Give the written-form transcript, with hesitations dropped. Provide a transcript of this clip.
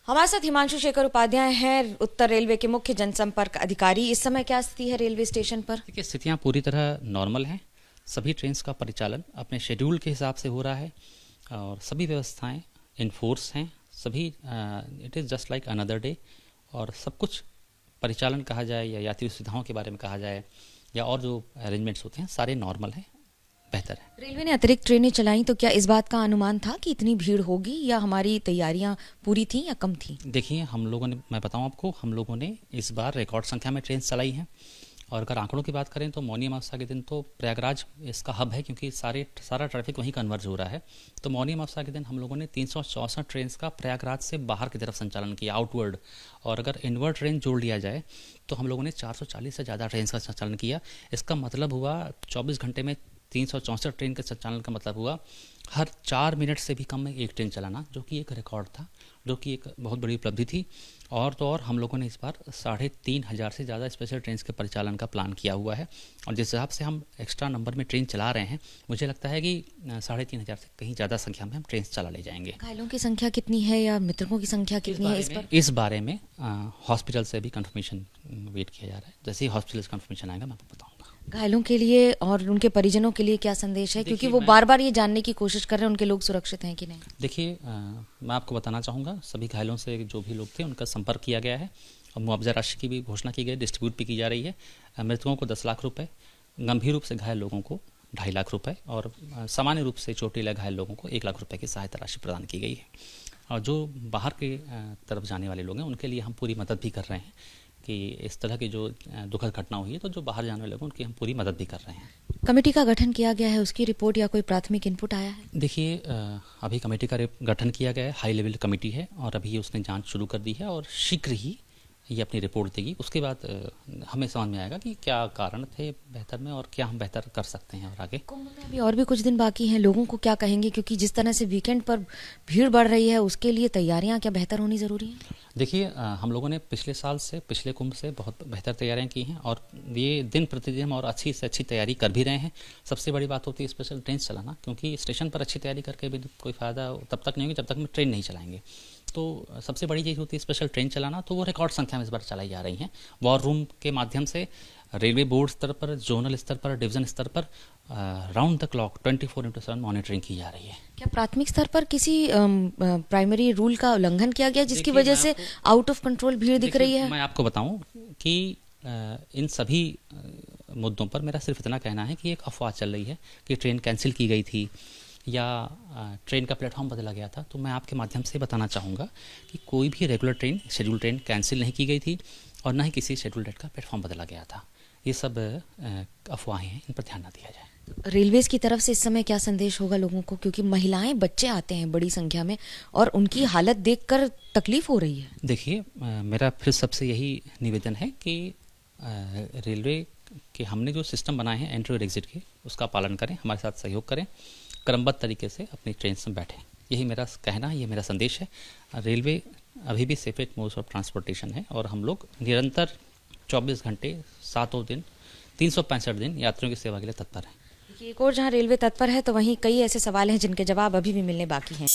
हमारे साथ हिमांशु शेखर उपाध्याय हैं, उत्तर रेलवे के मुख्य जनसंपर्क अधिकारी। इस समय क्या स्थिति है रेलवे स्टेशन पर? देखिए, स्थितियाँ पूरी तरह नॉर्मल हैं। सभी ट्रेन्स का परिचालन अपने शेड्यूल के हिसाब से हो रहा है और सभी व्यवस्थाएं इन फोर्स हैं। सभी it is just like another day. और सब कुछ परिचालन कहा जाए या यात्री सुविधाओं के बारे में कहा जाए या और जो अरेंजमेंट्स होते हैं सारे नॉर्मल हैं, बेहतर है। रेलवे ने अतिरिक्त ट्रेनें चलाई, तो क्या इस बात का अनुमान था कि इतनी भीड़ होगी या हमारी तैयारियां पूरी थी या कम थी? देखिए, हम लोगों ने, मैं बताऊं आपको, हम लोगों ने इस बार रिकॉर्ड संख्या में ट्रेन चलाई हैं। और अगर आंकड़ों की बात करें तो मौनी अमावस्या के दिन तो प्रयागराज इसका हब है, क्योंकि सारा ट्रैफिक वहीं कन्वर्ज हो रहा है। तो मौनी अमावस्या के दिन हम लोगों ने 364 ट्रेन का प्रयागराज से बाहर की तरफ संचालन किया, आउटवर्ड। और अगर इनवर्ड ट्रेन जोड़ लिया जाए तो हम लोगों ने 440 से ज़्यादा ट्रेन का संचालन किया। इसका मतलब हुआ 24 घंटे में 364 ट्रेन के संचालन का मतलब हुआ हर 4 मिनट से भी कम में एक ट्रेन चलाना, जो कि एक रिकॉर्ड था, जो कि एक बहुत बड़ी उपलब्धि थी। और तो और हम लोगों ने इस बार 3,500 से ज़्यादा स्पेशल ट्रेन के परिचालन का प्लान किया हुआ है। और जिस हिसाब से हम एक्स्ट्रा नंबर में ट्रेन चला रहे हैं, मुझे लगता है कि 3,500 से कहीं ज़्यादा संख्या में हम ट्रेन चला ले जाएंगे। घायलों की संख्या कितनी है या मृतकों की संख्या कितनी है इस पर? इस बारे में हॉस्पिटल से भी कंफर्मेशन वेट किया जा रहा है। जैसे ही हॉस्पिटल से कंफर्मेशन आएगा मैं आपको बताऊँगा। घायलों के लिए और उनके परिजनों के लिए क्या संदेश है, क्योंकि वो बार बार ये जानने की कोशिश कर रहे हैं उनके लोग सुरक्षित हैं कि नहीं? देखिए, मैं आपको बताना चाहूँगा, सभी घायलों से जो भी लोग थे उनका संपर्क किया गया है और मुआवजा राशि की भी घोषणा की गई, डिस्ट्रीब्यूट भी की जा रही है। मृतकों को 10 लाख रुपए, गंभीर रूप से घायल लोगों को 2.5 लाख रुपए और सामान्य रूप से चोटिल घायल लोगों को 1 लाख रुपए की सहायता राशि प्रदान की गई है। और जो बाहर के तरफ जाने वाले लोग हैं उनके लिए हम पूरी मदद भी कर रहे हैं कि इस तरह की जो दुखद घटना हुई है तो जो बाहर जाने वाले लोग उनकी हम पूरी मदद भी कर रहे हैं। कमेटी का गठन किया गया है, उसकी रिपोर्ट या कोई प्राथमिक इनपुट आया है? देखिए, अभी कमेटी का गठन किया गया है, हाई लेवल कमेटी है और अभी उसने जांच शुरू कर दी है और शीघ्र ही ये अपनी रिपोर्ट देगी। उसके बाद हमें समझ में आएगा कि क्या कारण थे बेहतर में और क्या हम बेहतर कर सकते हैं और आगे। कुंभ में अभी और भी कुछ दिन बाकी हैं, लोगों को क्या कहेंगे, क्योंकि जिस तरह से वीकेंड पर भीड़ बढ़ रही है उसके लिए तैयारियां क्या बेहतर होनी ज़रूरी है? देखिए, हम लोगों ने पिछले साल से, पिछले कुंभ से बहुत बेहतर तैयारियां की हैं और ये दिन प्रतिदिन और अच्छी से अच्छी तैयारी कर भी रहे हैं। सबसे बड़ी बात होती है स्पेशल ट्रेन चलाना, क्योंकि स्टेशन पर अच्छी तैयारी करके भी कोई फ़ायदा तब तक नहीं होगी जब तक हम ट्रेन नहीं चलाएंगे। तो सबसे बड़ी चीज़ होती है स्पेशल ट्रेन चलाना, तो वो रिकॉर्ड संख्या में इस बार चलाई जा रही हैं। वॉर रूम के माध्यम से रेलवे बोर्ड स्तर पर, जोनल स्तर पर, डिवीजन स्तर पर राउंड द क्लॉक 24/7 मॉनिटरिंग की जा रही है। क्या प्राथमिक स्तर पर किसी प्राइमरी रूल का उल्लंघन किया गया जिसकी वजह से आउट ऑफ कंट्रोल भीड़ दिख रही है? मैं आपको बताऊं कि इन सभी मुद्दों पर मेरा सिर्फ इतना कहना है कि एक अफवाह चल रही है कि ट्रेन कैंसिल की गई थी या ट्रेन का प्लेटफॉर्म बदला गया था। तो मैं आपके माध्यम से बताना चाहूँगा कि कोई भी regular train, schedule train cancel नहीं की गई थी और न ही किसी शेड्यूल ट्रेन का प्लेटफॉर्म बदला गया था। ये सब अफवाहें हैं, इन पर ध्यान न दिया जाए। रेलवेज की तरफ से इस समय क्या संदेश होगा लोगों को, क्योंकि महिलाएं, बच्चे आते हैं बड़ी संख्या में और उनकी हालत देखकर तकलीफ हो रही है? देखिए, मेरा फिर सबसे यही निवेदन है कि रेलवे के हमने जो सिस्टम बनाए हैं एंट्री और एग्जिट के, उसका पालन करें, हमारे साथ सहयोग करें, क्रमबद्ध तरीके से अपनी ट्रेन में बैठें। यही मेरा कहना है, ये मेरा संदेश है। रेलवे अभी भी सेफेस्ट मोड्स ऑफ ट्रांसपोर्टेशन है और हम लोग निरंतर 24 घंटे 7 दिन 365 दिन यात्रियों की सेवा के लिए तत्पर हैं। एक और जहां रेलवे तत्पर है तो वहीं कई ऐसे सवाल हैं जिनके जवाब अभी भी मिलने बाकी हैं।